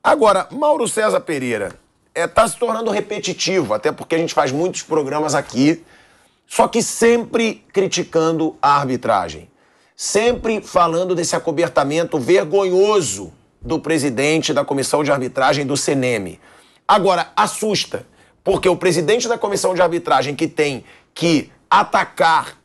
Agora, Mauro César Pereira tá se tornando repetitivo, até porque a gente faz muitos programas aqui, só que sempre criticando a arbitragem. Sempre falando desse acobertamento vergonhoso do presidente da comissão de arbitragem do CNM. Agora, assusta, porque o presidente da comissão de arbitragem que tem que atacar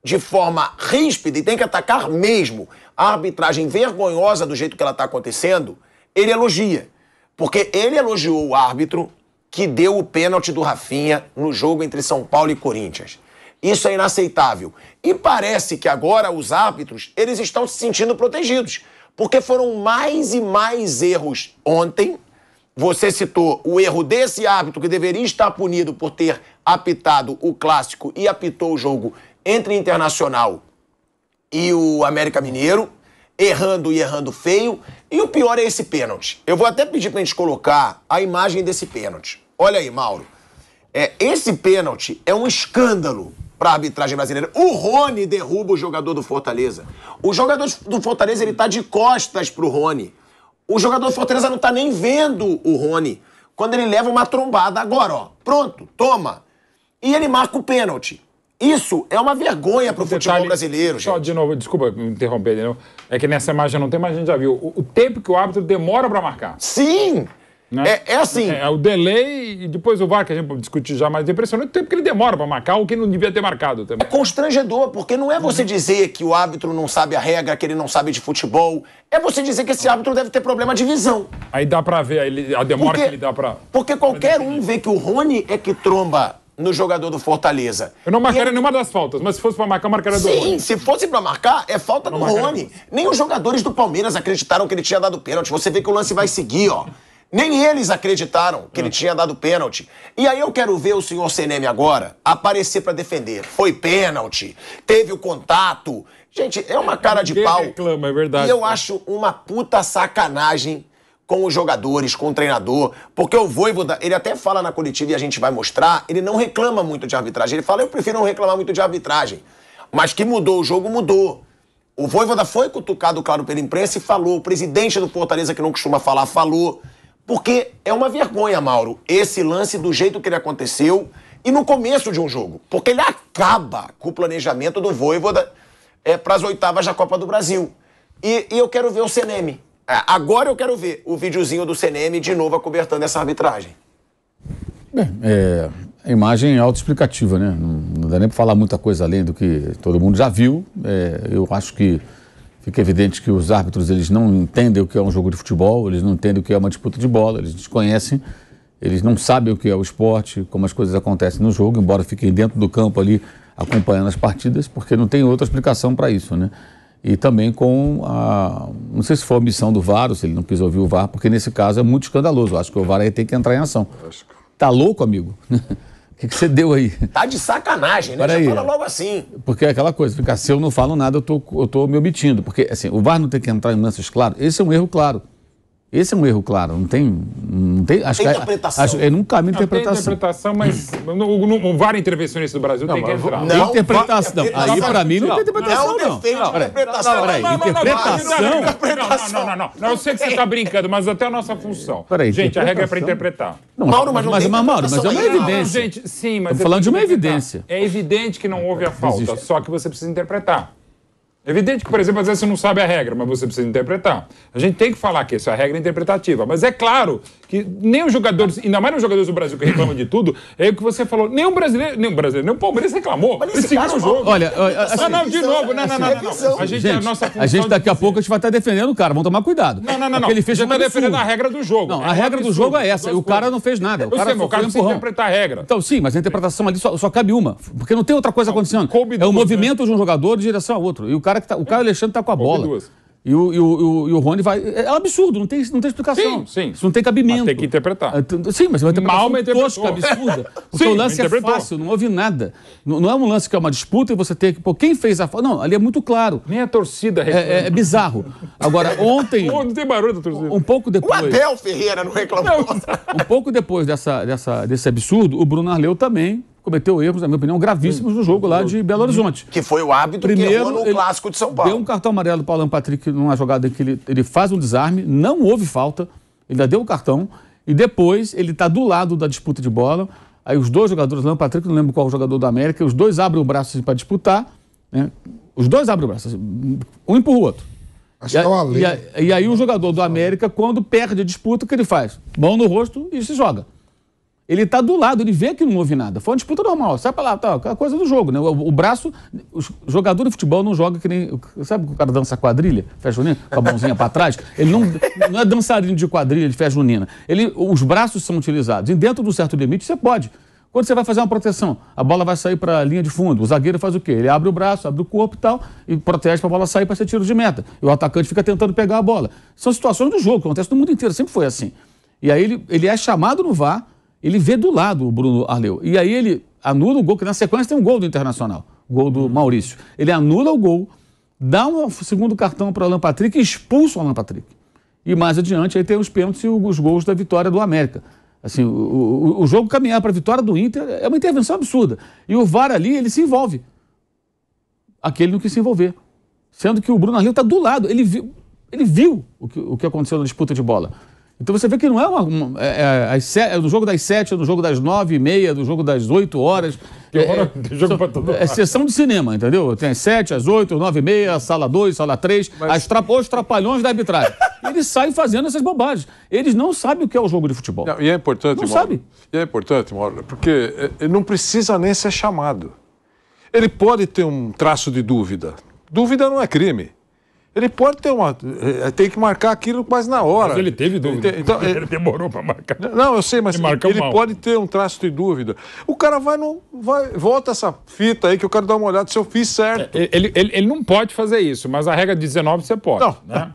de forma ríspida, e tem que atacar mesmo, a arbitragem vergonhosa do jeito que ela está acontecendo, ele elogia. Porque ele elogiou o árbitro que deu o pênalti do Rafinha no jogo entre São Paulo e Corinthians. Isso é inaceitável. E parece que agora os árbitros, eles estão se sentindo protegidos. Porque foram mais e mais erros ontem. Você citou o erro desse árbitro que deveria estar punido por ter apitado o clássico e apitou o jogo entre o Internacional e o América Mineiro, errando e errando feio. E o pior é esse pênalti. Eu vou até pedir pra gente colocar a imagem desse pênalti. Olha aí, Mauro. Esse pênalti é um escândalo para a arbitragem brasileira. O Rony derruba o jogador do Fortaleza. O jogador do Fortaleza, ele tá de costas pro Rony. O jogador do Fortaleza não tá nem vendo o Rony quando ele leva uma trombada. Agora, ó, pronto, toma. E ele marca o pênalti. Isso é uma vergonha pro futebol brasileiro, gente. Só de novo, desculpa me interromper de novo. É que nessa imagem não tem, mas a gente já viu. O tempo que o árbitro demora para marcar. Sim! Né? É assim. É o delay e depois o VAR, que a gente pode discutir já mais. É impressionante o tempo que ele demora para marcar, o que não devia ter marcado também. É constrangedor, porque não é você dizer que o árbitro não sabe a regra, que ele não sabe de futebol. É você dizer que esse árbitro deve ter problema de visão. Aí dá para ver a demora que ele dá para... Porque qualquer um vê que o Rony é que tromba no jogador do Fortaleza. Eu não marcaria nenhuma das faltas, mas se fosse pra marcar, eu marcaria do Rony. Sim, se fosse pra marcar, é falta do Rony. Nem os jogadores do Palmeiras acreditaram que ele tinha dado pênalti. Você vê que o lance vai seguir, ó. Nem eles acreditaram que ele tinha dado pênalti. E aí eu quero ver o senhor CNM agora aparecer pra defender. Foi pênalti, teve o contato. Gente, é uma cara de pau. Reclama, é verdade. E eu acho uma puta sacanagem com os jogadores, com o treinador, porque o Vojvoda, ele até fala na coletiva e a gente vai mostrar, ele não reclama muito de arbitragem. Ele fala, eu prefiro não reclamar muito de arbitragem. Mas que mudou o jogo, mudou. O Vojvoda foi cutucado, claro, pela imprensa e falou. O presidente do Fortaleza, que não costuma falar, falou. Porque é uma vergonha, Mauro, esse lance do jeito que ele aconteceu e no começo de um jogo. Porque ele acaba com o planejamento do Vojvoda para as oitavas da Copa do Brasil. E eu quero ver o CNM. Agora eu quero ver o videozinho do CNM de novo acobertando essa arbitragem. A imagem é autoexplicativa, né? Não dá nem para falar muita coisa além do que todo mundo já viu. Eu acho que fica evidente que os árbitros, eles não entendem o que é um jogo de futebol, eles não entendem o que é uma disputa de bola, eles desconhecem, eles não sabem o que é o esporte, como as coisas acontecem no jogo, embora fiquem dentro do campo ali acompanhando as partidas, porque não tem outra explicação para isso, né? E também com a... Não sei se foi a omissão do VAR, ou se ele não quis ouvir o VAR, porque nesse caso é muito escandaloso. Eu acho que o VAR aí tem que entrar em ação. Tá louco, amigo? O que você deu aí? Tá de sacanagem, né? Já fala logo assim. Porque é aquela coisa, fica, se eu não falo nada, eu tô me omitindo. Porque, assim, o VAR não tem que entrar em lances claros. Esse é um erro claro. Esse é um erro claro, não tem acho tem que interpretação. É num caminho de interpretação. Tem interpretação, mas o VAR intervencionista do Brasil tem que entrar. Não, interpretação. Aí pra mim não tem interpretação, não. Não defende interpretação. Não. Eu sei que você tá brincando, mas até a nossa função. Peraí, gente, a regra é pra interpretar. Mauro, mas não tem Mauro, mas é uma evidência. Gente, sim, mas... Estamos falando de uma evidência. É evidente que não houve a falta, só que você precisa interpretar. É evidente que, por exemplo, às vezes você não sabe a regra, mas você precisa interpretar. A gente tem que falar que essa regra é interpretativa. Mas é claro que nem os jogadores, ainda mais os jogadores do Brasil que reclamam de tudo, é o que você falou, nem o Palmeiras reclamou. Eles seguiram o jogo. Olha, de novo. Não. A gente daqui a pouco a gente vai estar defendendo o cara, vamos tomar cuidado. Não. Ele fez está defendendo a regra do jogo. Não, a regra do jogo é essa, e o cara não fez nada. O cara precisa interpretar a regra. Então, sim, mas a interpretação ali só cabe uma, porque não tem outra coisa acontecendo. É o movimento de um jogador de direção ao outro. E o cara Alexandre tá com a bola. E o Rony vai... É um absurdo, não tem explicação. Sim. Isso não tem cabimento. Mas tem que interpretar. Sim, mas é uma interpretação tosca, absurda. Porque o lance é fácil, não houve nada. Não é um lance que é uma disputa e você tem que... Pô, quem fez a falta? Não, ali é muito claro. Nem a torcida reclama. É bizarro. Agora, ontem... Não tem barulho da torcida. Um pouco depois... O Abel Ferreira não reclamou. Um pouco depois desse absurdo, o Bruno Arleu também cometeu erros, na minha opinião, gravíssimos no jogo lá de Belo Horizonte. Que foi o árbitro que errou no clássico de São Paulo. Deu um cartão amarelo para o Alan Patrick numa jogada em que ele faz um desarme, não houve falta, Ele ainda deu o cartão e depois ele está do lado da disputa de bola. Aí os dois jogadores, Alan Patrick, não lembro qual jogador da América, os dois abrem o braço assim, para disputar, né? Os dois abrem o braço, assim, um empurra o outro. Acho que é o Ale. E aí o jogador do América, quando perde a disputa, o que ele faz? Mão no rosto e se joga. Ele está do lado, ele vê que não houve nada. Foi uma disputa normal, sai pra lá, tá, aquela coisa do jogo, né? O braço, o jogador de futebol não joga que nem... Sabe que o cara dança quadrilha, fecha junina, com a mãozinha para trás? Ele não é dançarino de quadrilha, de fecha junina. Os braços são utilizados. E dentro de um certo limite, você pode. Quando você vai fazer uma proteção, a bola vai sair para a linha de fundo. O zagueiro faz o quê? Ele abre o braço, abre o corpo e tal, e protege para a bola sair para ser tiro de meta. E o atacante fica tentando pegar a bola. São situações do jogo, que acontece no mundo inteiro, sempre foi assim. E aí ele é chamado no VAR, ele vê do lado o Bruno Arleu. E aí ele anula o gol, que na sequência tem um gol do Internacional, gol do Maurício. Ele anula o gol, dá um segundo cartão para o Alan Patrick e expulsa o Alan Patrick. E mais adiante aí tem os pênaltis e os gols da vitória do América. Assim, o jogo caminhar para a vitória do Inter é uma intervenção absurda. E o VAR ali, ele se envolve. Aquele não quis se envolver. Sendo que o Bruno Arleu está do lado. Ele viu o que aconteceu na disputa de bola. Então você vê que não é no jogo das 7, é no jogo das 9h30, no jogo das 8 horas. Jogo pra todo é sessão de cinema, entendeu? Tem as 7, as 8, 9h30, sala 2, sala 3, os trapalhões da arbitragem. Eles saem fazendo essas bobagens. Eles não sabem o que é o jogo de futebol. Não, e é importante, não sabe. E é importante, Mauro, porque não precisa nem ser chamado. Ele pode ter um traço de dúvida. Dúvida não é crime. Ele pode ter tem que marcar aquilo quase na hora. Mas ele teve dúvida. Ele demorou para marcar. Não, eu sei, mas ele pode ter um traço de dúvida. O cara volta essa fita aí que eu quero dar uma olhada se eu fiz certo. Ele não pode fazer isso, mas a regra de 19 você pode. Não, né?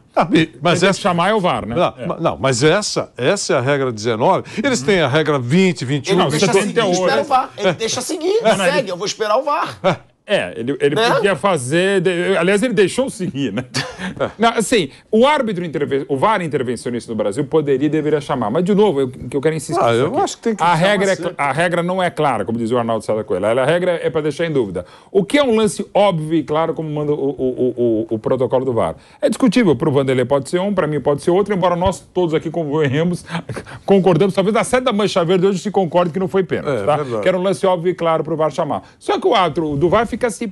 Mas essa chamar é o VAR, né? Não, mas essa é a regra 19. Eles têm a regra 20, 21. Ele deixa seguir, espera o VAR. Ele deixa seguir, segue, eu vou esperar o VAR. Ele podia fazer... Aliás, ele deixou seguir, né? Não, assim, o VAR intervencionista no Brasil poderia e deveria chamar. Mas, de novo, que eu quero insistir eu acho que tem que a regra não é clara, como dizia o Arnaldo César Coelho. A regra é para deixar em dúvida. O que é um lance óbvio e claro, como manda o protocolo do VAR? É discutível. Para o Vanderlei pode ser um, para mim pode ser outro, embora nós todos aqui concordamos. Talvez a sede da Mancha Verde hoje se concorde que não foi pênalti, tá? Que era um lance óbvio e claro para o VAR chamar. Só que o árbitro do VAR fica se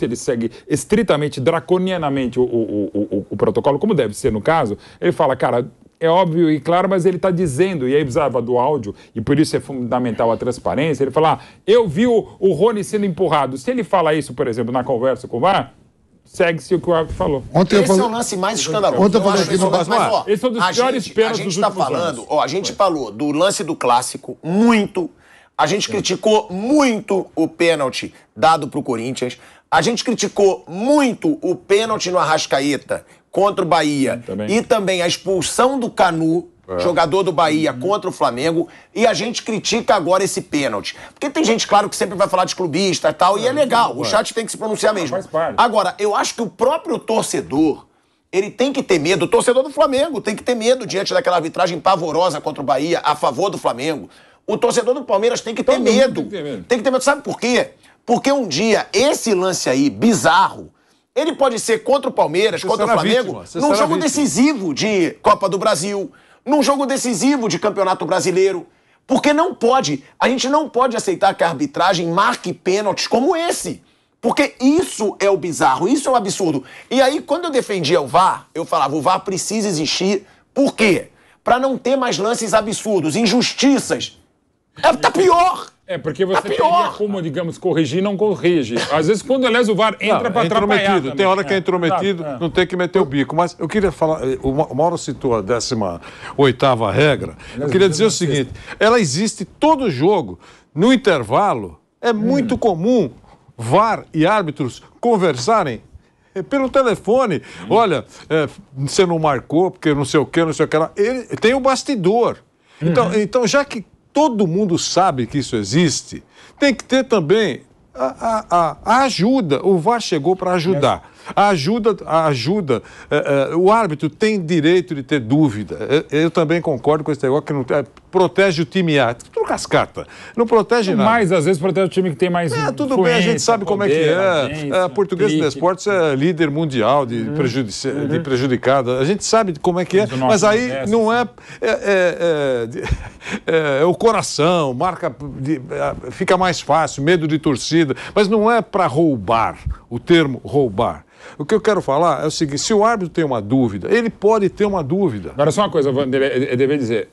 ele segue estritamente, draconianamente o protocolo, como deve ser no caso, ele fala, cara, é óbvio e claro, mas ele está dizendo, e aí precisava do áudio, e por isso é fundamental a transparência, ele fala, eu vi o Rony sendo empurrado. Se ele fala isso, por exemplo, na conversa com o VAR, segue-se o que o árbitro falou. Esse é o lance mais escandaloso. Ontem eu falei aqui no Basmar. Esse é um dos piores pênaltis dos últimos anos. A gente falou do lance do clássico, muito. A gente criticou muito o pênalti dado para o Corinthians. A gente criticou muito o pênalti no Arrascaeta contra o Bahia. E também a expulsão do Canu, jogador do Bahia, contra o Flamengo. E a gente critica agora esse pênalti. Porque tem gente, claro, que sempre vai falar de clubista e tal. E é legal, o chat tem que se pronunciar mesmo. Agora, eu acho que o próprio torcedor... Ele tem que ter medo, o torcedor do Flamengo tem que ter medo diante daquela arbitragem pavorosa contra o Bahia, a favor do Flamengo. O torcedor do Palmeiras tem que ter medo. Tem que ter medo. Sabe por quê? Porque um dia, esse lance aí, bizarro, ele pode ser contra o Palmeiras, contra o Flamengo, num jogo decisivo de Copa do Brasil, num jogo decisivo de Campeonato Brasileiro. Porque não pode, a gente não pode aceitar que a arbitragem marque pênaltis como esse. Porque isso é o bizarro, isso é o absurdo. E aí, quando eu defendia o VAR, eu falava, o VAR precisa existir. Por quê? Para não ter mais lances absurdos, injustiças. Tá pior! Porque você teria como, digamos, corrigir e não corrige. Às vezes, quando, aliás, o VAR entra para atrapalhar também. Tem hora que é intrometido, não tem que meter o bico. Mas eu queria falar, o Mauro citou a 18ª regra. Eu queria dizer o seguinte, ela existe todo jogo. No intervalo, é muito comum VAR e árbitros conversarem pelo telefone. Olha, você não marcou porque não sei o que lá. Tem o bastidor. Então, já que todo mundo sabe que isso existe, tem que ter também a ajuda. O VAR chegou para ajudar. O árbitro tem direito de ter dúvida. Eu também concordo com esse negócio que não protege o time A. Tudo cascata. Não protege nada. Mas às vezes protege o time que tem mais tudo bem, a gente sabe como é que é. A Portuguesa de Esportes é líder mundial de prejudicada. A gente sabe como é que é, mas aí não é o coração, fica mais fácil, medo de torcida, mas não é para roubar, o termo roubar. O que eu quero falar é o seguinte, se o árbitro tem uma dúvida, ele pode ter uma dúvida. Agora, só uma coisa, eu deveria dizer,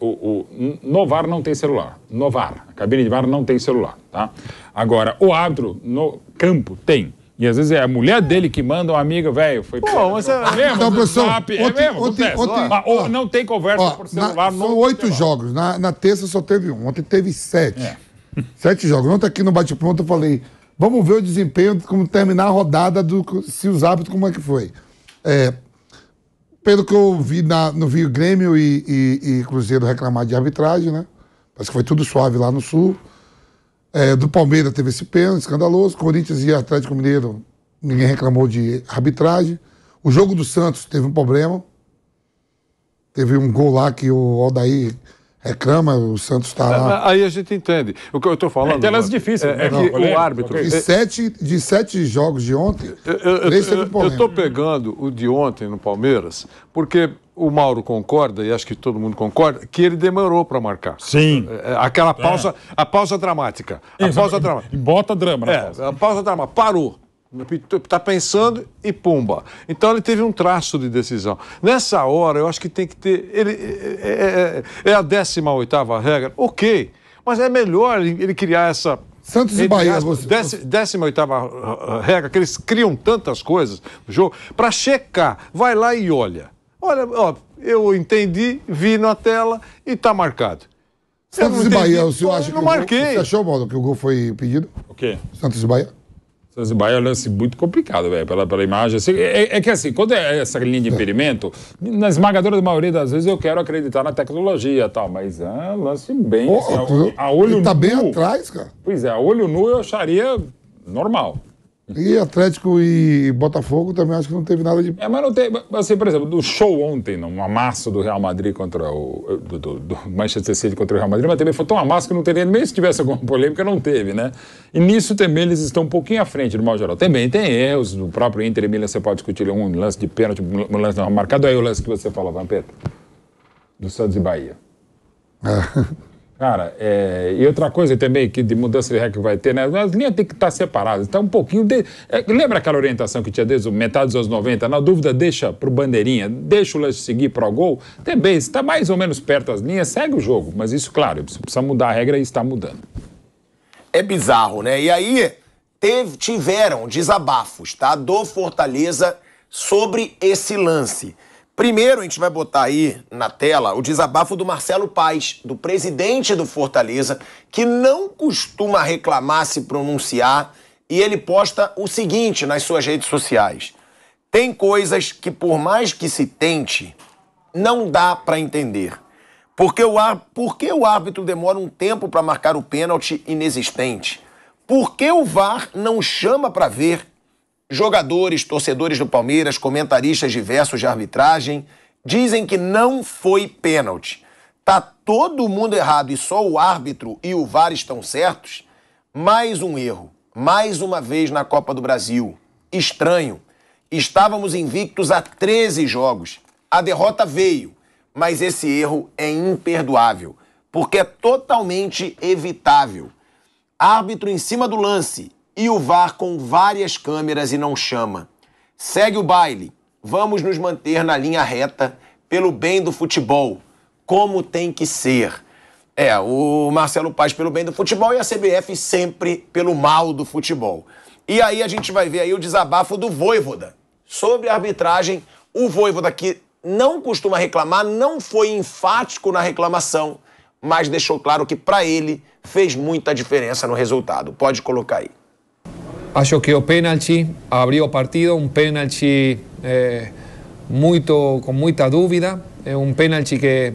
no VAR não tem celular. No VAR, a cabine de VAR não tem celular, tá? Agora, o árbitro no campo tem. E às vezes é a mulher dele que manda, um amigo, velho, foi... Pô, mas é mesmo, então, pessoal, não tem conversa por celular. São 8 jogos, na terça só teve um, ontem teve 7. 7 jogos. Ontem aqui no Bate-Pronto eu falei, vamos ver o desempenho, como terminar a rodada, se os árbitros, como é que foi. Pelo que eu vi no Rio, Grêmio e Cruzeiro reclamar de arbitragem, né? Parece que foi tudo suave lá no Sul. Do Palmeiras teve esse pênalti escandaloso. Corinthians e Atlético Mineiro, ninguém reclamou de arbitragem. O jogo do Santos teve um problema. Teve um gol lá que o Aldair reclama, o Santos está lá. Aí a gente entende. O que eu estou falando... É difícil. Que o árbitro... De 7 jogos de ontem, 3 teve problema. Eu estou pegando o de ontem no Palmeiras, porque o Mauro concorda, e acho que todo mundo concorda, que ele demorou para marcar. Sim. Aquela pausa, a pausa dramática. E bota drama na pausa. A pausa dramática. Parou. Está pensando e pumba. Então ele teve um traço de decisão. Nessa hora, eu acho que tem que ter... É a 18ª regra? Ok. Mas é melhor ele criar essa... Santos e Bahia. 18ª regra, que eles criam tantas coisas no jogo, para checar. Vai lá e olha. Olha, ó, eu entendi, vi na tela e está marcado. Santos e Bahia, o senhor acha que marquei. Você achou, Mauro, que o gol foi pedido? O quê? Santos e Bahia? Santos e Bahia é um lance muito complicado, velho, pela imagem. Assim, é que assim, quando é essa linha de impedimento, na esmagadora maioria das vezes eu quero acreditar na tecnologia e tal, mas é um lance bem... a olho ele tá nu, bem atrás, cara. Pois é, a olho nu eu acharia normal. E Atlético e Botafogo também acho que não teve nada de... Mas não tem... Assim, por exemplo, do show ontem, um amasso do Real Madrid contra do Manchester City contra o Real Madrid, mas também foi tão amasso que não teria... Nem se tivesse alguma polêmica, não teve, né? E nisso também eles estão um pouquinho à frente, no modo geral. Também tem erros, no próprio Inter e Milan você pode discutir um lance de pênalti, um lance não marcado. Aí o lance que você falou, Vampeta, do Santos e Bahia. Cara, e outra coisa também, que de mudança de regra que vai ter, né? As linhas têm que estar separadas. Então, um pouquinho... lembra aquela orientação que tinha desde metade dos anos 90? Na dúvida, deixa pro bandeirinha, deixa o lance seguir pro gol. Também, se está mais ou menos perto das linhas, segue o jogo. Mas isso, claro, precisa mudar a regra e está mudando. É bizarro, né? E aí, tiveram desabafos, tá? Do Fortaleza sobre esse lance. Primeiro, a gente vai botar aí na tela o desabafo do Marcelo Paes, do presidente do Fortaleza, que não costuma reclamar, se pronunciar, e ele posta o seguinte nas suas redes sociais. Tem coisas que, por mais que se tente, não dá para entender. Por que o árbitro demora um tempo para marcar o pênalti inexistente? Por que o VAR não chama para ver? Jogadores, torcedores do Palmeiras, comentaristas diversos de arbitragem, dizem que não foi pênalti. Tá todo mundo errado e só o árbitro e o VAR estão certos? Mais um erro. Mais uma vez na Copa do Brasil. Estranho. Estávamos invictos há 13 jogos. A derrota veio, mas esse erro é imperdoável, porque é totalmente evitável. Árbitro em cima do lance e o VAR com várias câmeras e não chama. Segue o baile. Vamos nos manter na linha reta pelo bem do futebol, como tem que ser. O Marcelo Paes pelo bem do futebol e a CBF sempre pelo mal do futebol. E aí a gente vai ver aí o desabafo do Vojvoda sobre a arbitragem. O Vojvoda, que não costuma reclamar, não foi enfático na reclamação, mas deixou claro que para ele fez muita diferença no resultado. Pode colocar aí. Acho que o pênalti abriu o partido, um pênalti com muita dúvida, é um pênalti que,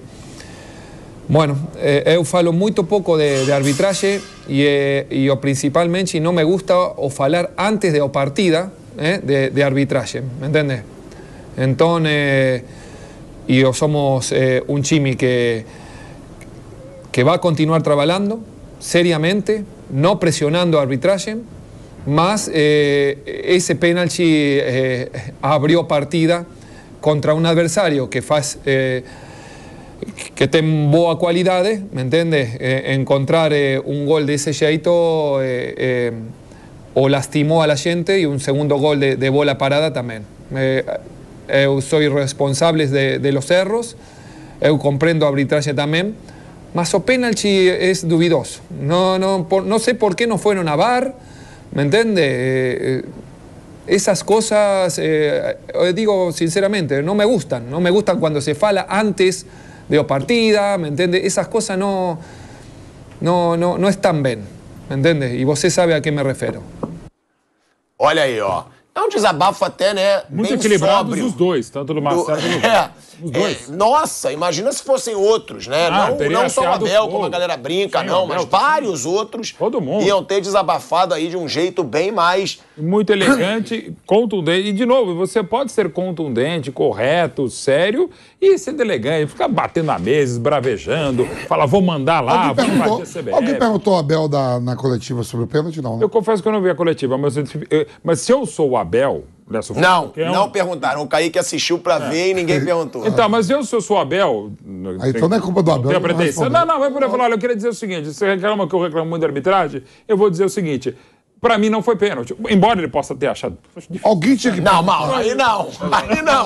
bueno, eu falo muito pouco de arbitragem e principalmente não me gusta o falar antes da partida, de arbitraje, ¿me entiendes? Entonces, y somos un time que va a continuar trabajando seriamente, no presionando arbitraje, más ese penalti abrió partida contra un adversario que faz... que tem boa qualidade, me entende? Encontrar un gol de ese jeito o lastimó a la gente y un segundo gol de bola parada también. Eu soy responsable de los erros, eu comprendo a arbitraje también, mas o penalti es duvidoso. No sé por qué no fueron a VAR, ¿me entiende? Esas cosas, digo sinceramente, no me gustan cuando se fala antes de partida, ¿me entiende? Esas cosas no están bien, ¿me entiende? E você sabe a que me refiro. Olha aí, ó. É um desabafo até, né? Muito bem equilibrados sóbrio. os dois, tanto do Marcelo quanto os dois. Nossa, imagina se fossem outros, né? Não só o Abel, como a galera brinca, sim, não, Abel, mas vários outros todo mundo iam ter desabafado aí de um jeito bem mais... Muito elegante, contundente. E, de novo, você pode ser contundente, correto, sério e ser elegante. Ficar batendo na mesa, esbravejando, falar, vou mandar lá, vou bater a CBF. Alguém perguntou ao Abel na coletiva sobre o pênalti? Não, né? Eu confesso que eu não vi a coletiva, mas se eu sou o Abel... Não perguntaram. O Kaique assistiu pra ver e ninguém perguntou. Então, mas se eu sou o Abel... Então não é culpa do Abel. Não, vai por aí falar, olha, eu queria dizer o seguinte, você reclama que eu reclamo muito da arbitragem, eu vou dizer o seguinte... Pra mim não foi pênalti, embora ele possa ter achado. Alguém tinha que... Não, Mauro, aí não.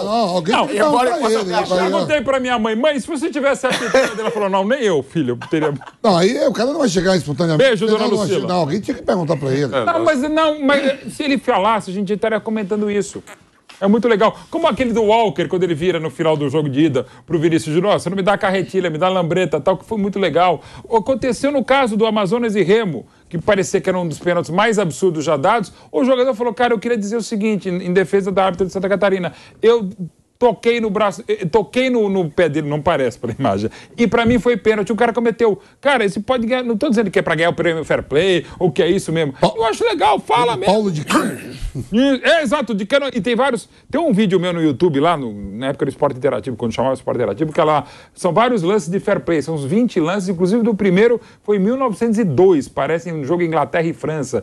Alguém tinha que embora ele possa ele. ter achado. Eu perguntei pra minha mãe, se você tivesse apitado, ela falou, não, nem eu, filho, teria... Não, aí o cara não vai chegar espontaneamente. Beijo, dona Lucila. Não, alguém tinha que perguntar pra ele. Mas se ele falasse, a gente estaria comentando isso. É muito legal. Como aquele do Walker, quando ele vira no final do jogo de ida pro Vinícius Júnior, você não me dá carretilha, me dá lambreta, tal, que foi muito legal. Aconteceu no caso do Amazonas e Remo, que parecia que era um dos pênaltis mais absurdos já dados. O jogador falou, cara, eu queria dizer o seguinte, em defesa da árbitra de Santa Catarina, eu toquei no braço, toquei no pé dele, não parece pela imagem. E pra mim foi pênalti, o cara cometeu. Cara, esse pode ganhar, não tô dizendo que é pra ganhar o prêmio Fair Play, ou que é isso mesmo. Eu acho legal, fala mesmo. Paulo de Cano. Exato, de Cano. E tem vários, tem um vídeo meu no YouTube lá, na época do Esporte Interativo, quando chamava Esporte Interativo, que lá são vários lances de Fair Play, são uns 20 lances, inclusive do primeiro foi em 1902, parece um jogo Inglaterra e França.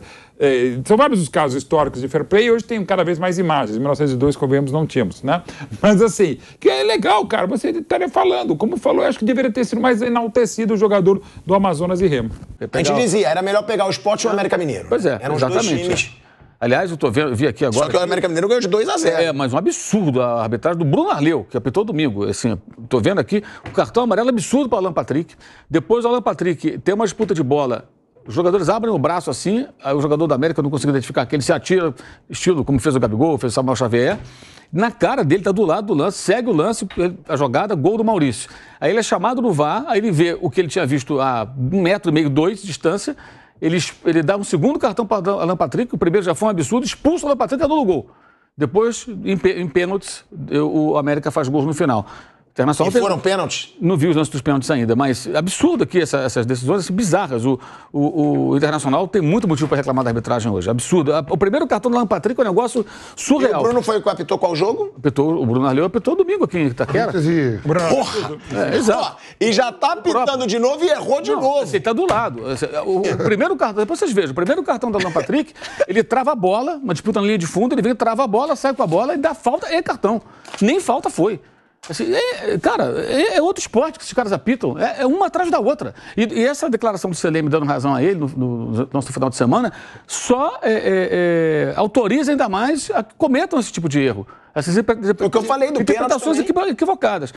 São vários os casos históricos de Fair Play e hoje tem cada vez mais imagens. Em 1902, convenhamos, não tínhamos, né? Mas assim, que é legal, cara, você estaria falando. Como falou, eu acho que deveria ter sido mais enaltecido o jogador do Amazonas e Remo. A gente dizia, era melhor pegar o Sport ou o América Mineiro. Pois é, eram exatamente. Os dois times. Aliás, eu vi aqui agora... Só que o América Mineiro ganhou de 2-0. Mas um absurdo a arbitragem do Bruno Arleu, que apitou domingo. Assim, tô vendo aqui, o cartão amarelo absurdo para o Alan Patrick. Depois o Alan Patrick tem uma disputa de bola. Os jogadores abrem o braço assim, aí o jogador da América, eu não consigo identificar quem, ele se atira, estilo como fez o Gabigol, fez o Samuel Xavier. Na cara dele, tá do lado do lance, segue o lance, a jogada, gol do Maurício. Aí ele é chamado no VAR, aí ele vê o que ele tinha visto a 1,5 metro, 2 de distância, ele dá um segundo cartão para o Alan Patrick, o primeiro já foi um absurdo, expulsa o Alan Patrick e anula o gol. Depois, em pênaltis, o América faz gols no final. E foram pênaltis? Não vi os lances dos pênaltis ainda, mas absurdo aqui essas decisões assim, bizarras. O Internacional tem muito motivo para reclamar da arbitragem hoje. Absurdo. O primeiro cartão do Alan Patrick é um negócio surreal. E o Bruno foi o que apitou qual jogo? O Bruno Arleu apitou domingo aqui em Itaquera. Porra! Exato. E já tá apitando de novo e errou de novo. Ele tá do lado. O primeiro cartão, depois vocês vejam, o primeiro cartão do Alan Patrick, ele trava a bola, uma disputa na linha de fundo, ele vem, trava a bola, sai com a bola e dá falta e cartão. Nem falta foi. Assim, cara, é outro esporte que esses caras apitam, é uma atrás da outra. E essa declaração do Celeme dando razão a ele no nosso final de semana só autoriza ainda mais a que cometam esse tipo de erro. O que eu falei do pênalti interpretações equivocadas.